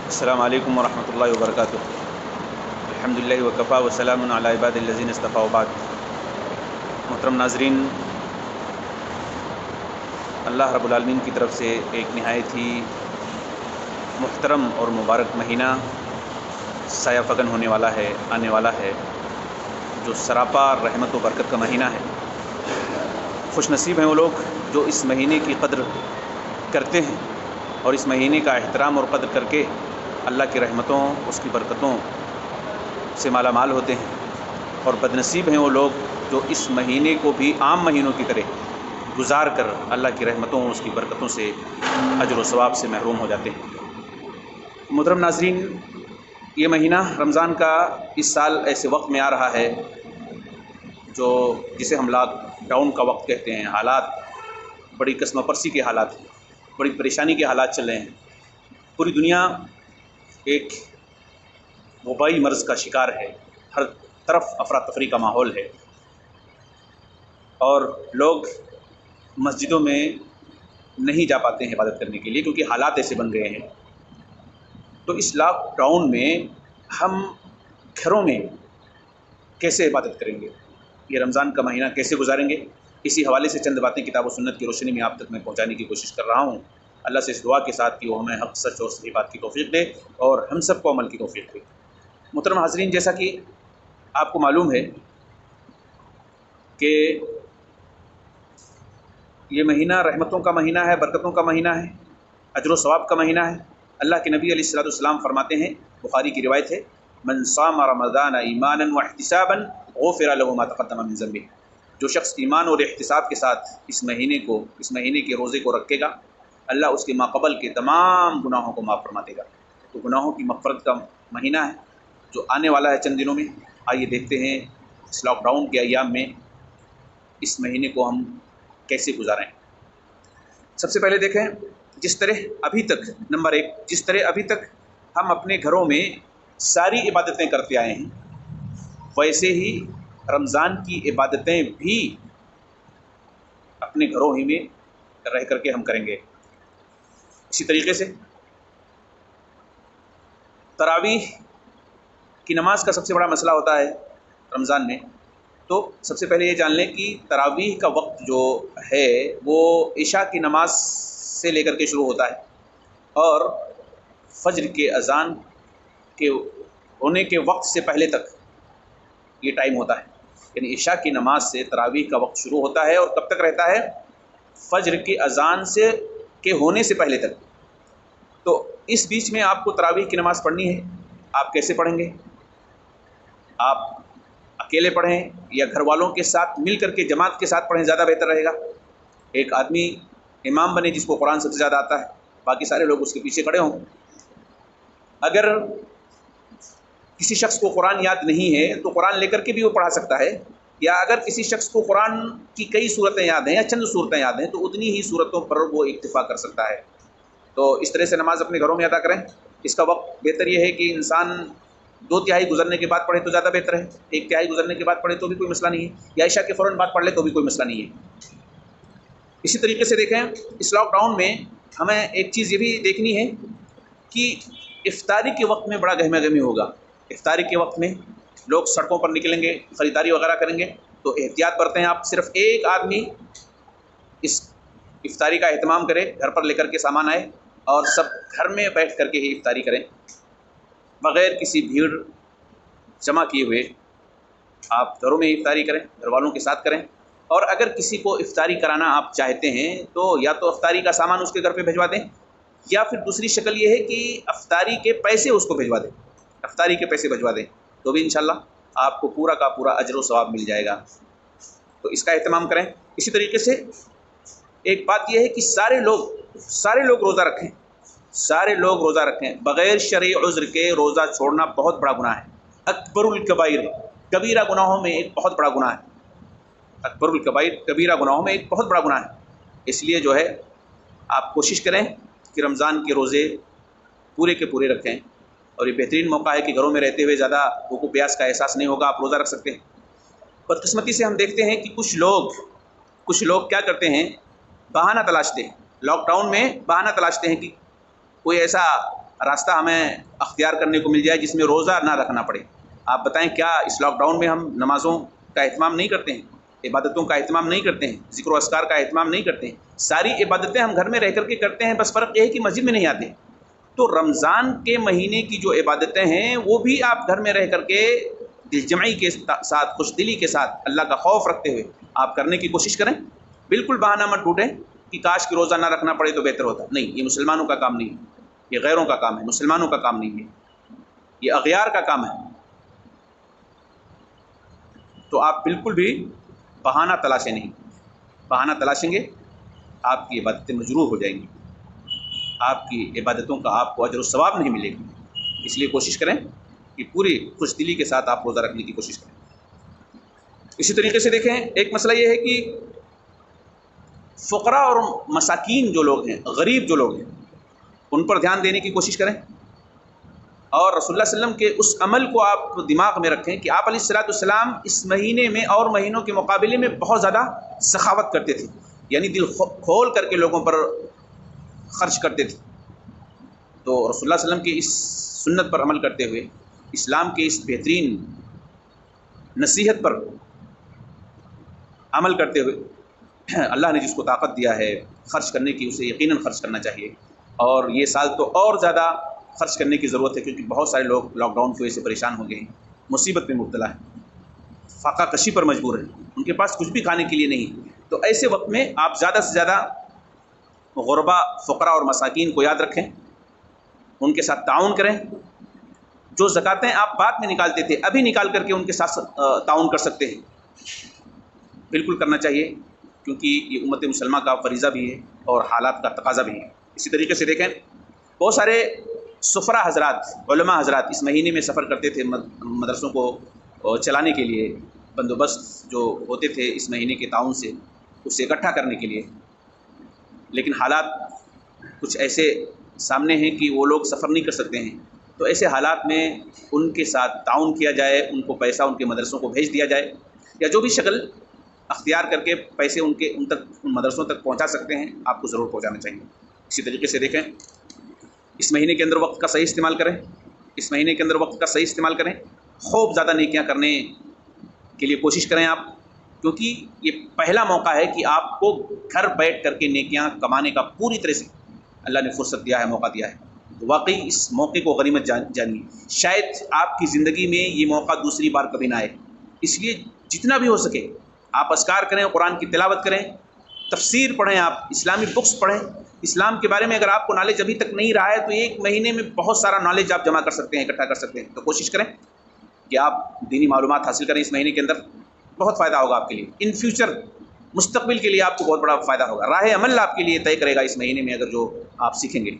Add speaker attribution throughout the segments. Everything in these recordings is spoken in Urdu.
Speaker 1: السلام علیکم ورحمۃ اللہ وبرکاتہ۔ الحمدللہ وکفا وسلام علی عباد الذین اصطفیٰ وبعد۔ محترم ناظرین، اللہ رب العالمین کی طرف سے ایک نہایت ہی محترم اور مبارک مہینہ سایہ فگن ہونے والا ہے، آنے والا ہے، جو سراپا رحمت و برکت کا مہینہ ہے۔ خوش نصیب ہیں وہ لوگ جو اس مہینے کی قدر کرتے ہیں اور اس مہینے کا احترام اور قدر کر کے اللہ کی رحمتوں، اس کی برکتوں سے مالا مال ہوتے ہیں، اور بد نصیب ہیں وہ لوگ جو اس مہینے کو بھی عام مہینوں کی طرح گزار کر اللہ کی رحمتوں، اس کی برکتوں سے، اجر و ثواب سے محروم ہو جاتے ہیں۔ محترم ناظرین، یہ مہینہ رمضان کا اس سال ایسے وقت میں آ رہا ہے جسے ہم لاک ڈاؤن کا وقت کہتے ہیں۔ حالات بڑی کسمہ پرسی کے حالات ہیں، بڑی پریشانی کے حالات چل رہے ہیں۔ پوری دنیا ایک وبائی مرض کا شکار ہے، ہر طرف افراتفری کا ماحول ہے، اور لوگ مسجدوں میں نہیں جا پاتے ہیں عبادت کرنے کے لیے، کیونکہ حالات ایسے بن گئے ہیں۔ تو اس لاک ڈاؤن میں ہم گھروں میں کیسے عبادت کریں گے، یہ رمضان کا مہینہ کیسے گزاریں گے، اسی حوالے سے چند باتیں کتاب و سنت کی روشنی میں آپ تک میں پہنچانے کی کوشش کر رہا ہوں۔ اللہ سے اس دعا کے ساتھ کہ وہ ہمیں حق، سچ اور صحیح بات کی توفیق دے اور ہم سب کو عمل کی توفیق دے۔ محترم حاضرین، جیسا کہ آپ کو معلوم ہے کہ یہ مہینہ رحمتوں کا مہینہ ہے، برکتوں کا مہینہ ہے، اجر و ثواب کا مہینہ ہے۔ اللہ کے نبی علیہ الصلوۃ والسلام فرماتے ہیں، بخاری کی روایت ہے، من صام رمضان ایمانا واحتسابا غفر له ما تقدم من ذنبه۔ جو شخص ایمان اور احتساب کے ساتھ اس مہینے کے روزے کو رکھے گا، اللہ اس کے ماقبل کے تمام گناہوں کو معاف فرما دے گا۔ تو گناہوں کی مغفرت کا مہینہ ہے جو آنے والا ہے چند دنوں میں۔ آئیے دیکھتے ہیں اس لاک ڈاؤن کے ایام میں اس مہینے کو ہم کیسے گزاریں۔ سب سے پہلے دیکھیں، جس طرح ابھی تک ہم اپنے گھروں میں ساری عبادتیں کرتے آئے ہیں، ویسے ہی رمضان کی عبادتیں بھی اپنے گھروں ہی میں رہ کر کے ہم کریں گے۔ اسی طریقے سے تراویح کی نماز کا سب سے بڑا مسئلہ ہوتا ہے رمضان میں۔ تو سب سے پہلے یہ جان لیں کہ تراویح کا وقت جو ہے وہ عشاء کی نماز سے لے کر کے شروع ہوتا ہے، اور فجر کے اذان کے ہونے کے وقت سے پہلے تک یہ ٹائم ہوتا ہے۔ یعنی عشاء کی نماز سے تراویح کا وقت شروع ہوتا ہے اور کب تک رہتا ہے؟ فجر کی اذان کے ہونے سے پہلے تک۔ تو اس بیچ میں آپ کو تراویح کی نماز پڑھنی ہے۔ آپ کیسے پڑھیں گے؟ آپ اکیلے پڑھیں یا گھر والوں کے ساتھ مل کر کے جماعت کے ساتھ پڑھیں، زیادہ بہتر رہے گا۔ ایک آدمی امام بنے جس کو قرآن سب سے زیادہ آتا ہے، باقی سارے لوگ اس کے پیچھے کھڑے ہوں۔ اگر کسی شخص کو قرآن یاد نہیں ہے تو قرآن لے کر کے بھی وہ پڑھا سکتا ہے، یا اگر کسی شخص کو قرآن کی کئی صورتیں یاد ہیں یا چند صورتیں یاد ہیں تو اتنی ہی صورتوں پر وہ اکتفا کر سکتا ہے۔ تو اس طرح سے نماز اپنے گھروں میں ادا کریں۔ اس کا وقت بہتر یہ ہے کہ انسان 2/3 گزرنے کے بعد پڑھے تو زیادہ بہتر ہے، 1/3 گزرنے کے بعد پڑھے تو بھی کوئی مسئلہ نہیں ہے، یا عشاء کے فوراً بعد پڑھ لے تو بھی کوئی مسئلہ نہیں ہے۔ اسی طریقے سے دیکھیں، اس لاک ڈاؤن میں ہمیں ایک چیز یہ بھی دیکھنی ہے کہ افطاری کے وقت میں بڑا گہما گہمی ہوگا۔ افطاری کے وقت میں لوگ سڑکوں پر نکلیں گے، خریداری وغیرہ کریں گے، تو احتیاط برتیں آپ۔ صرف ایک آدمی اس افطاری کا اہتمام کرے، گھر پر لے کر کے سامان آئے اور سب گھر میں بیٹھ کر کے ہی افطاری کریں، بغیر کسی بھیڑ جمع کیے ہوئے۔ آپ گھروں میں افطاری کریں، گھر والوں کے ساتھ کریں، اور اگر کسی کو افطاری کرانا آپ چاہتے ہیں تو یا تو افطاری کا سامان اس کے گھر پہ بھجوا دیں، یا پھر دوسری شکل یہ ہے کہ افطاری کے پیسے اس کو بھجوا دیں، افطاری کے پیسے بھجوا دیں، تو بھی انشاءاللہ آپ کو پورا کا پورا اجر و ثواب مل جائے گا۔ تو اس کا اہتمام کریں۔ اسی طریقے سے ایک بات یہ ہے کہ سارے لوگ روزہ رکھیں، سارے لوگ روزہ رکھیں۔ بغیر شرعی عذر کے روزہ چھوڑنا بہت بڑا گناہ ہے۔ اکبر الکبائر، کبیرہ گناہوں میں ایک بہت بڑا گناہ ہے۔ اکبر الکبائر، کبیرہ گناہوں میں ایک بہت بڑا گناہ ہے۔ اس لیے جو ہے آپ کوشش کریں کہ رمضان کے روزے پورے کے پورے رکھیں، اور یہ بہترین موقع ہے کہ گھروں میں رہتے ہوئے زیادہ بھوک و پیاس کا احساس نہیں ہوگا، آپ روزہ رکھ سکتے ہیں۔ بدقسمتی سے ہم دیکھتے ہیں کہ کچھ لوگ کیا کرتے ہیں، بہانہ تلاشتے ہیں، لاک ڈاؤن میں بہانہ تلاشتے ہیں کہ کوئی ایسا راستہ ہمیں اختیار کرنے کو مل جائے جس میں روزہ نہ رکھنا پڑے. آپ بتائیں کیا اس لاک ڈاؤن میں ہم نمازوں کا اہتمام نہیں کرتے ہیں, عبادتوں کا اہتمام نہیں کرتے ہیں, ذکر و اذکار کا اہتمام نہیں کرتے ہیں؟ ساری عبادتیں ہم گھر میں رہ کر کے کرتے ہیں, بس فرق یہ ہے کہ مسجد میں نہیں آتے. تو رمضان کے مہینے کی جو عبادتیں ہیں وہ بھی آپ گھر میں رہ کر کے دل جمعی کے ساتھ, خوش دلی کے ساتھ, اللہ کا خوف رکھتے ہوئے آپ کرنے کی کوشش کریں. بالکل بہانہ مت ڈھونڈیں کہ کاش کہ روزہ نہ رکھنا پڑے تو بہتر ہوتا. نہیں, یہ مسلمانوں کا کام نہیں ہے, یہ غیروں کا کام ہے, مسلمانوں کا کام نہیں ہے, یہ اغیار کا کام ہے. تو آپ بالکل بھی بہانہ تلاشیں نہیں. بہانہ تلاشیں گے آپ کی عبادتیں مجروح ہو جائیں گی, آپ کی عبادتوں کا آپ کو اجر و ثواب نہیں ملے گی. اس لیے کوشش کریں کہ پوری خوش دلی کے ساتھ آپ روزہ رکھنے کی کوشش کریں. اسی طریقے سے دیکھیں, ایک مسئلہ یہ ہے کہ فقراء اور مساکین جو لوگ ہیں, غریب جو لوگ ہیں, ان پر دھیان دینے کی کوشش کریں. اور رسول اللہ صلی اللہ علیہ وسلم کے اس عمل کو آپ دماغ میں رکھیں کہ آپ علیہ السلام اس مہینے میں اور مہینوں کے مقابلے میں بہت زیادہ سخاوت کرتے تھے, یعنی دل کھول کر کے لوگوں پر خرچ کرتے تھے. تو رسول اللہ صلی اللہ علیہ وسلم کی اس سنت پر عمل کرتے ہوئے, اسلام کے اس بہترین نصیحت پر عمل کرتے ہوئے, اللہ نے جس کو طاقت دیا ہے خرچ کرنے کی, اسے یقیناً خرچ کرنا چاہیے. اور یہ سال تو اور زیادہ خرچ کرنے کی ضرورت ہے, کیونکہ بہت سارے لوگ لاک ڈاؤن کی وجہ سے پریشان ہو گئے ہیں, مصیبت میں مبتلا ہیں, فاقہ کشی پر مجبور ہیں, ان کے پاس کچھ بھی کھانے کے لیے نہیں. تو ایسے وقت میں آپ زیادہ سے زیادہ غربا, فقراء اور مساکین کو یاد رکھیں, ان کے ساتھ تعاون کریں. جو زکاتیں آپ بعد میں نکالتے تھے, ابھی نکال کر کے ان کے ساتھ تعاون کر سکتے ہیں, بالکل کرنا چاہیے, کیونکہ یہ امت مسلمہ کا فریضہ بھی ہے اور حالات کا تقاضا بھی ہے. اسی طریقے سے دیکھیں, بہت سارے سفرا حضرات, علماء حضرات اس مہینے میں سفر کرتے تھے مدرسوں کو چلانے کے لیے, بندوبست جو ہوتے تھے اس مہینے کے تعاون سے اسے اکٹھا کرنے کے لیے. لیکن حالات کچھ ایسے سامنے ہیں کہ وہ لوگ سفر نہیں کر سکتے ہیں. تو ایسے حالات میں ان کے ساتھ تعاون کیا جائے, ان کو پیسہ ان کے مدرسوں کو بھیج دیا جائے, یا جو بھی شکل اختیار کر کے پیسے ان مدرسوں تک پہنچا سکتے ہیں, آپ کو ضرور پہنچانا چاہیے. اسی طریقے سے دیکھیں, اس مہینے کے اندر وقت کا صحیح استعمال کریں, اس مہینے کے اندر وقت کا صحیح استعمال کریں. خوب زیادہ نیکیاں کرنے کے لیے کوشش کریں آپ, کیونکہ یہ پہلا موقع ہے کہ آپ کو گھر بیٹھ کر کے نیکیاں کمانے کا پوری طرح سے اللہ نے فرصت دیا ہے, موقع دیا ہے. تو واقعی اس موقع کو غنیمت جانیے. شاید آپ کی زندگی میں یہ موقع دوسری بار کبھی نہ آئے, اس لیے جتنا بھی ہو سکے آپ اذکار کریں, قرآن کی تلاوت کریں, تفسیر پڑھیں, آپ اسلامی بکس پڑھیں. اسلام کے بارے میں اگر آپ کو نالج ابھی تک نہیں رہا ہے تو ایک مہینے میں بہت سارا نالج آپ جمع کر سکتے ہیں, اکٹھا کر سکتے ہیں. تو کوشش کریں کہ آپ دینی معلومات حاصل کریں اس مہینے کے اندر, بہت فائدہ ہوگا آپ کے لیے. ان فیوچر مستقبل کے لیے آپ کو بہت بڑا فائدہ ہوگا. راہ عمل آپ کے لیے طے کرے گا اس مہینے میں اگر جو آپ سیکھیں گے.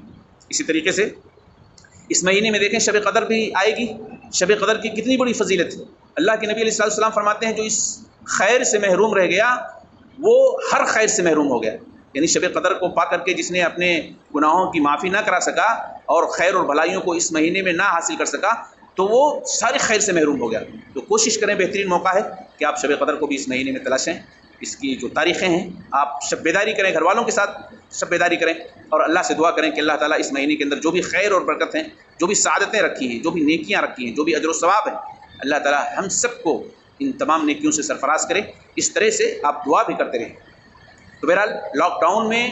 Speaker 1: اسی طریقے سے اس مہینے میں دیکھیں شب قدر بھی آئے گی. شب قدر کی کتنی بڑی فضیلت ہے. اللہ کے نبی علیہ السلام فرماتے ہیں جو اس خیر سے محروم رہ گیا وہ ہر خیر سے محروم ہو گیا. یعنی شب قدر کو پا کر کے جس نے اپنے گناہوں کی معافی نہ کرا سکا اور خیر اور بھلائیوں کو اس مہینے میں نہ حاصل کر سکا تو وہ ساری خیر سے محروم ہو گیا. تو کوشش کریں, بہترین موقع ہے کہ آپ شب قدر کو بھی اس مہینے میں تلاشیں. اس کی جو تاریخیں ہیں آپ شب بیداری کریں, گھر والوں کے ساتھ شب بیداری کریں, اور اللہ سے دعا کریں کہ اللہ تعالیٰ اس مہینے کے اندر جو بھی خیر اور برکت ہیں, جو بھی سعادتیں رکھی ہیں, جو بھی نیکیاں رکھی ہیں, جو بھی اجر و ثواب ہیں, اللہ تعالیٰ ہم سب کو ان تمام نیکیوں سے سرفراز کرے. اس طرح سے آپ دعا بھی کرتے رہیں. تو بہرحال لاک ڈاؤن میں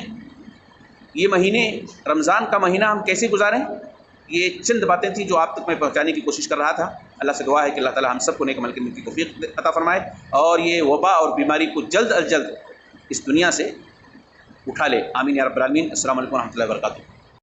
Speaker 1: یہ مہینے, رمضان کا مہینہ ہم کیسے گزاریں, یہ چند باتیں تھیں جو آپ تک میں پہنچانے کی کوشش کر رہا تھا. اللہ سے دعا ہے کہ اللہ تعالیٰ ہم سب کو نیک عمل کرنے کی توفیق عطا فرمائے اور یہ وبا اور بیماری کو جلد از جلد اس دنیا سے اٹھا لے. آمین یا رب العالمین. السلام علیکم و رحمۃ اللہ وبرکاتہ.